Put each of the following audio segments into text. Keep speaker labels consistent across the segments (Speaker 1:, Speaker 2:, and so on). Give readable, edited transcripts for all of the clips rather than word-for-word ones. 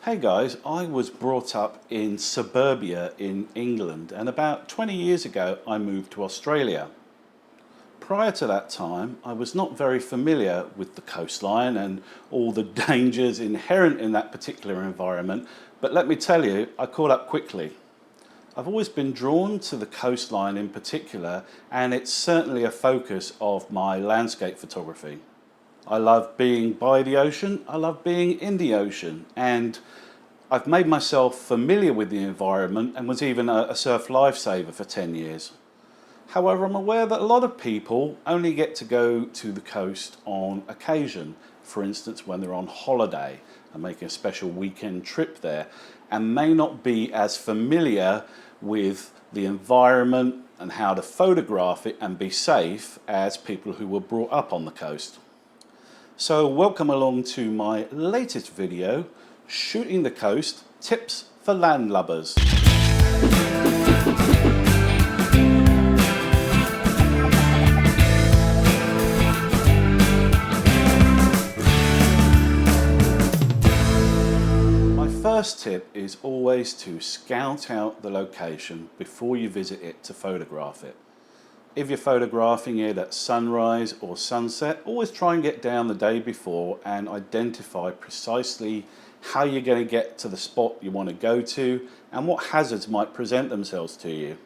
Speaker 1: Hey guys, I was brought up in suburbia in England, and about 20 years ago I moved to Australia. Prior to that time, I was not very familiar with the coastline and all the dangers inherent in that particular environment, but let me tell you, I caught up quickly. I've always been drawn to the coastline in particular, and it's certainly a focus of my landscape photography. I love being by the ocean, I love being in the ocean, and I've made myself familiar with the environment and was even a surf lifesaver for 10 years. However, I'm aware that a lot of people only get to go to the coast on occasion, for instance when they're on holiday and making a special weekend trip there, and may not be as familiar with the environment and how to photograph it and be safe as people who were brought up on the coast. So welcome along to my latest video, Shooting the Coast, Tips for Landlubbers. My first tip is always to scout out the location before you visit it to photograph it. If you're photographing it at sunrise or sunset, always try and get down the day before and identify precisely how you're going to get to the spot you want to go to and what hazards might present themselves to you.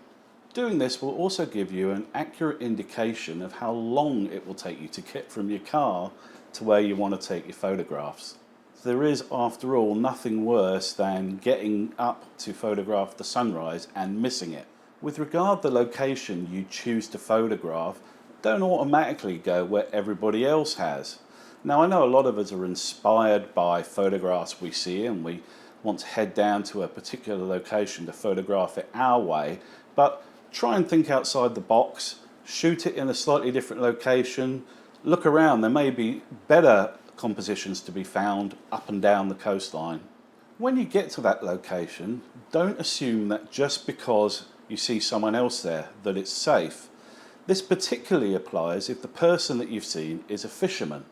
Speaker 1: Doing this will also give you an accurate indication of how long it will take you to get from your car to where you want to take your photographs. There is, after all, nothing worse than getting up to photograph the sunrise and missing it. With regard to the location you choose to photograph, don't automatically go where everybody else has. Now, I know a lot of us are inspired by photographs we see and we want to head down to a particular location to photograph it our way, but try and think outside the box, shoot it in a slightly different location, look around. There may be better compositions to be found up and down the coastline. When you get to that location, don't assume that just because you see someone else there that it's safe. This particularly applies if the person that you've seen is a fisherman.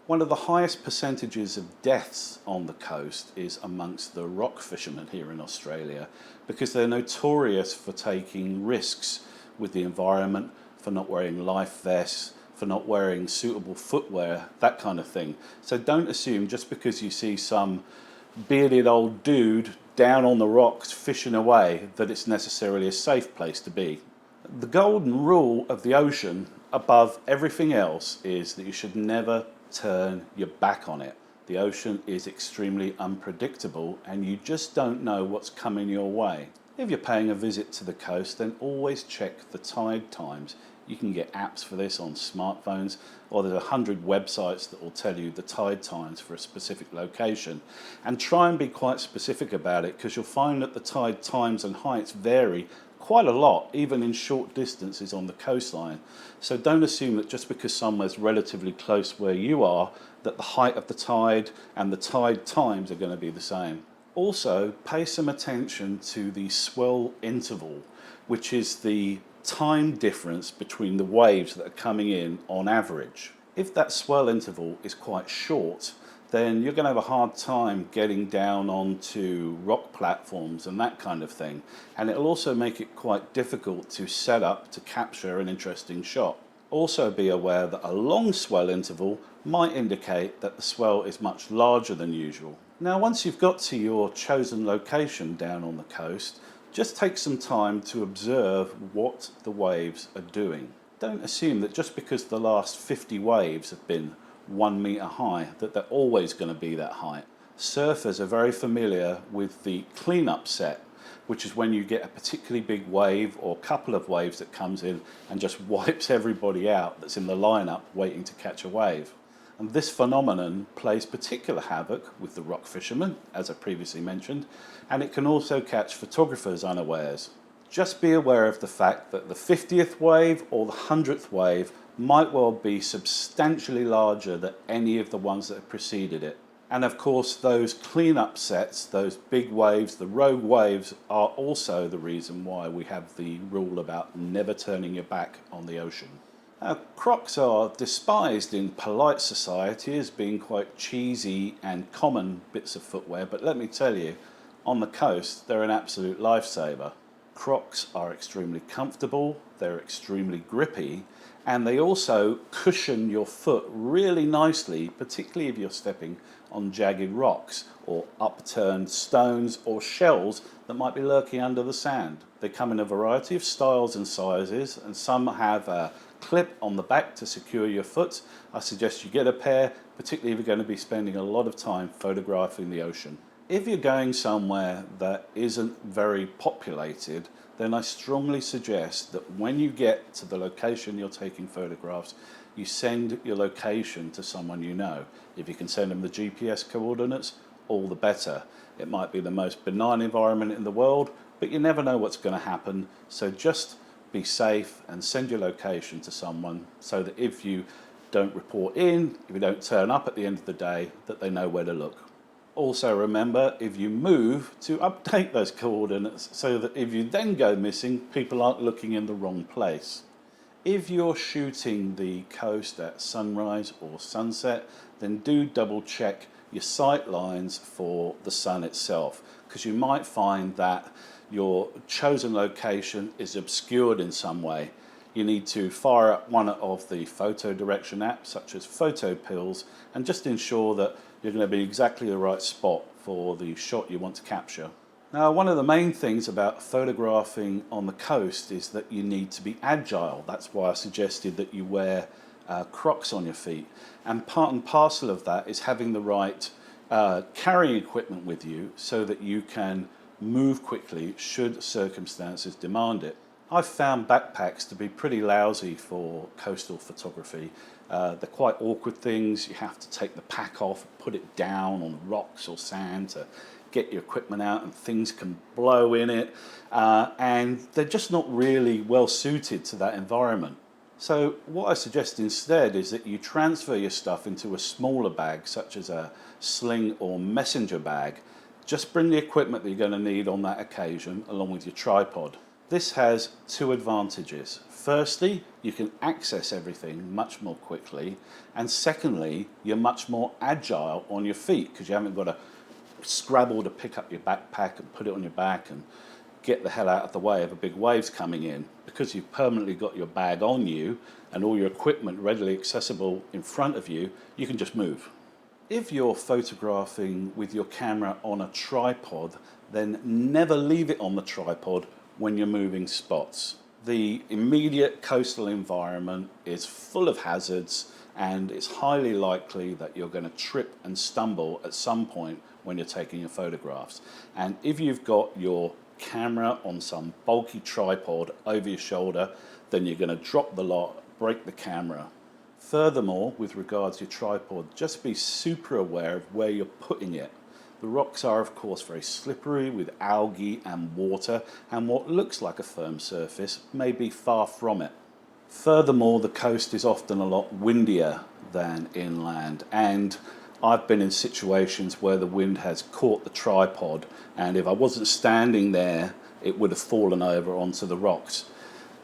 Speaker 1: One of the highest percentages of deaths on the coast is amongst the rock fishermen here in Australia, because they're notorious for taking risks with the environment, for not wearing life vests, for not wearing suitable footwear, that kind of thing. So don't assume just because you see some bearded old dude down on the rocks fishing away that it's necessarily a safe place to be. The golden rule of the ocean above everything else is that you should never turn your back on it. The ocean is extremely unpredictable and you just don't know what's coming your way. If you're paying a visit to the coast, then always check the tide times. You can get apps for this on smartphones, or there's 100 websites that will tell you the tide times for a specific location. And try and be quite specific about it, because you'll find that the tide times and heights vary quite a lot, even in short distances on the coastline. So don't assume that just because somewhere's relatively close where you are, that the height of the tide and the tide times are going to be the same. Also, pay some attention to the swell interval, which is the time difference between the waves that are coming in on average. If that swell interval is quite short, then you're going to have a hard time getting down onto rock platforms and that kind of thing, and it'll also make it quite difficult to set up to capture an interesting shot. Also be aware that a long swell interval might indicate that the swell is much larger than usual. Now, once you've got to your chosen location down on the coast, just take some time to observe what the waves are doing. Don't assume that just because the last 50 waves have been 1 meter high, that they're always going to be that height. Surfers are very familiar with the cleanup set, which is when you get a particularly big wave or couple of waves that comes in and just wipes everybody out that's in the lineup waiting to catch a wave. And this phenomenon plays particular havoc with the rock fishermen, as I previously mentioned, and it can also catch photographers unawares. Just be aware of the fact that the 50th wave or the 100th wave might well be substantially larger than any of the ones that have preceded it. And of course, those cleanup sets, those big waves, the rogue waves, are also the reason why we have the rule about never turning your back on the ocean. Crocs are despised in polite society as being quite cheesy and common bits of footwear, but let me tell you, on the coast they're an absolute lifesaver. Crocs are extremely comfortable, they're extremely grippy, and they also cushion your foot really nicely, particularly if you're stepping on jagged rocks or upturned stones or shells that might be lurking under the sand. They come in a variety of styles and sizes, and some have a clip on the back to secure your foot. I suggest you get a pair, particularly if you're going to be spending a lot of time photographing the ocean. If you're going somewhere that isn't very populated, then I strongly suggest that when you get to the location you're taking photographs, you send your location to someone you know. If you can send them the GPS coordinates, all the better. It might be the most benign environment in the world, but you never know what's going to happen, so just be safe and send your location to someone so that if you don't report in, if you don't turn up at the end of the day, that they know where to look. Also remember, if you move, to update those coordinates so that if you then go missing, people aren't looking in the wrong place. If you're shooting the coast at sunrise or sunset, then do double check your sight lines for the sun itself, because you might find that your chosen location is obscured in some way. You need to fire up one of the photo direction apps such as Photopills and just ensure that you're going to be exactly the right spot for the shot you want to capture. Now, one of the main things about photographing on the coast is that you need to be agile. That's why I suggested that you wear Crocs on your feet. And part and parcel of that is having the right carrying equipment with you so that you can move quickly should circumstances demand it. I've found backpacks to be pretty lousy for coastal photography. They're quite awkward things. You have to take the pack off, put it down on rocks or sand to get your equipment out, and things can blow in it, and they're just not really well suited to that environment. So what I suggest instead is that you transfer your stuff into a smaller bag such as a sling or messenger bag. Just bring the equipment that you're going to need on that occasion along with your tripod. This has two advantages. Firstly, you can access everything much more quickly, and secondly, you're much more agile on your feet because you haven't got to scrabble to pick up your backpack and put it on your back and get the hell out of the way of a big waves coming in. Because you've permanently got your bag on you and all your equipment readily accessible in front of you, you can just move. If you're photographing with your camera on a tripod, then never leave it on the tripod when you're moving spots. The immediate coastal environment is full of hazards, and it's highly likely that you're going to trip and stumble at some point when you're taking your photographs. And if you've got your camera on some bulky tripod over your shoulder, then you're going to drop the lot, break the camera. Furthermore, with regards to your tripod, just be super aware of where you're putting it. The rocks are of course very slippery with algae and water, and what looks like a firm surface may be far from it. Furthermore, the coast is often a lot windier than inland, and I've been in situations where the wind has caught the tripod, and if I wasn't standing there, it would have fallen over onto the rocks.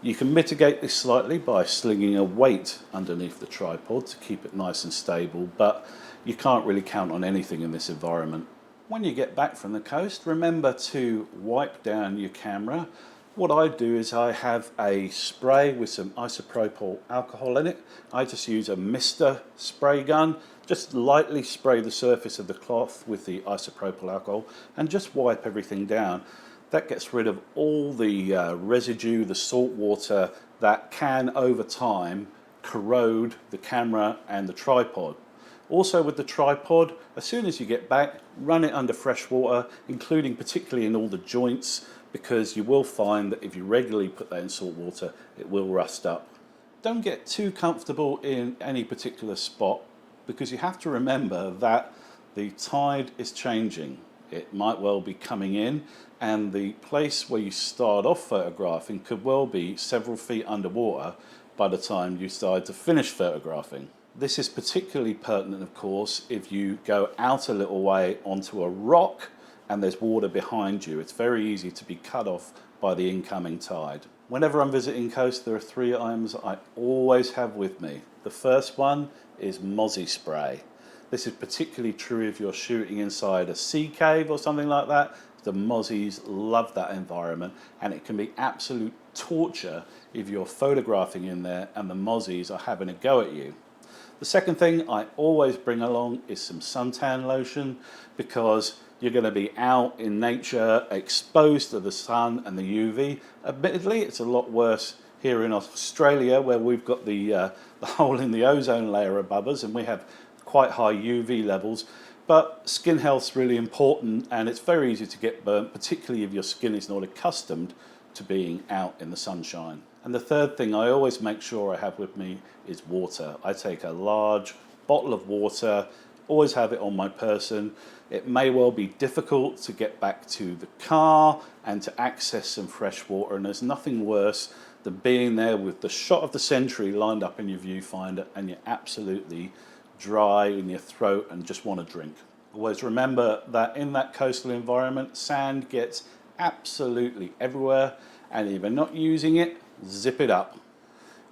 Speaker 1: You can mitigate this slightly by slinging a weight underneath the tripod to keep it nice and stable, but you can't really count on anything in this environment. When you get back from the coast, remember to wipe down your camera. What I do is I have a spray with some isopropyl alcohol in it. I just use a mister spray gun, just lightly spray the surface of the cloth with the isopropyl alcohol and just wipe everything down. That gets rid of all the residue, the salt water that can over time corrode the camera and the tripod. Also with the tripod, as soon as you get back, run it under fresh water, including particularly in all the joints, because you will find that if you regularly put that in salt water, it will rust up. Don't get too comfortable in any particular spot, because you have to remember that the tide is changing. It might well be coming in, and the place where you start off photographing could well be several feet underwater by the time you decide to finish photographing. This is particularly pertinent, of course, if you go out a little way onto a rock and there's water behind you. It's very easy to be cut off by the incoming tide. Whenever I'm visiting coast, there are 3 items I always have with me. The first one is Mozzie spray. This is particularly true if you're shooting inside a sea cave or something like that. The Mozzies love that environment, and it can be absolute torture if you're photographing in there and the Mozzies are having a go at you. The second thing I always bring along is some suntan lotion, because you're going to be out in nature exposed to the sun and the UV. Admittedly, it's a lot worse here in Australia, where we've got the hole in the ozone layer above us and we have quite high UV levels. But skin health's really important, and it's very easy to get burnt, particularly if your skin is not accustomed to being out in the sunshine. And the third thing I always make sure I have with me is water. I take a large bottle of water, always have it on my person. It may well be difficult to get back to the car and to access some fresh water, and there's nothing worse than being there with the shot of the century lined up in your viewfinder and you're absolutely dry in your throat and just want to drink. Always remember that in that coastal environment, sand gets absolutely everywhere, and if you're not using it, zip it up.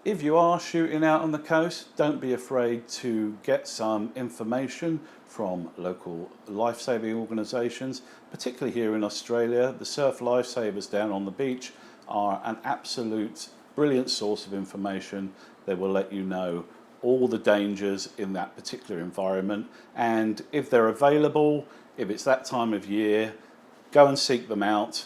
Speaker 1: If you are shooting out on the coast, don't be afraid to get some information from local lifesaving organisations, particularly here in Australia. The Surf Lifesavers down on the beach are an absolute brilliant source of information. They will let you know all the dangers in that particular environment, and if they're available, if it's that time of year, go and seek them out.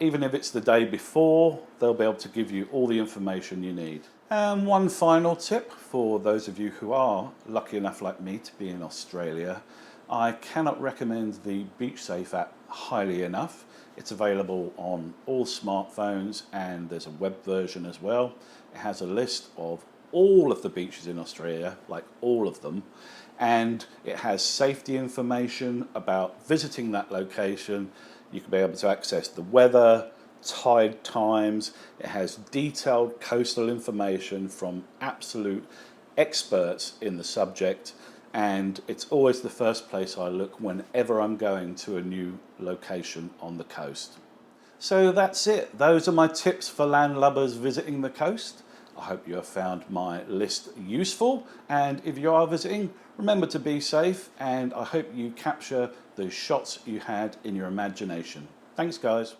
Speaker 1: Even if it's the day before, they'll be able to give you all the information you need. And one final tip for those of you who are lucky enough like me to be in Australia, I cannot recommend the BeachSafe app highly enough. It's available on all smartphones, and there's a web version as well. It has a list of all of the beaches in Australia, like all of them, and it has safety information about visiting that location. You can be able to access the weather, tide times. It has detailed coastal information from absolute experts in the subject, and it's always the first place I look whenever I'm going to a new location on the coast. So that's it. Those are my tips for landlubbers visiting the coast. I hope you have found my list useful, and if you are visiting, remember to be safe, and I hope you capture the shots you had in your imagination. Thanks, guys.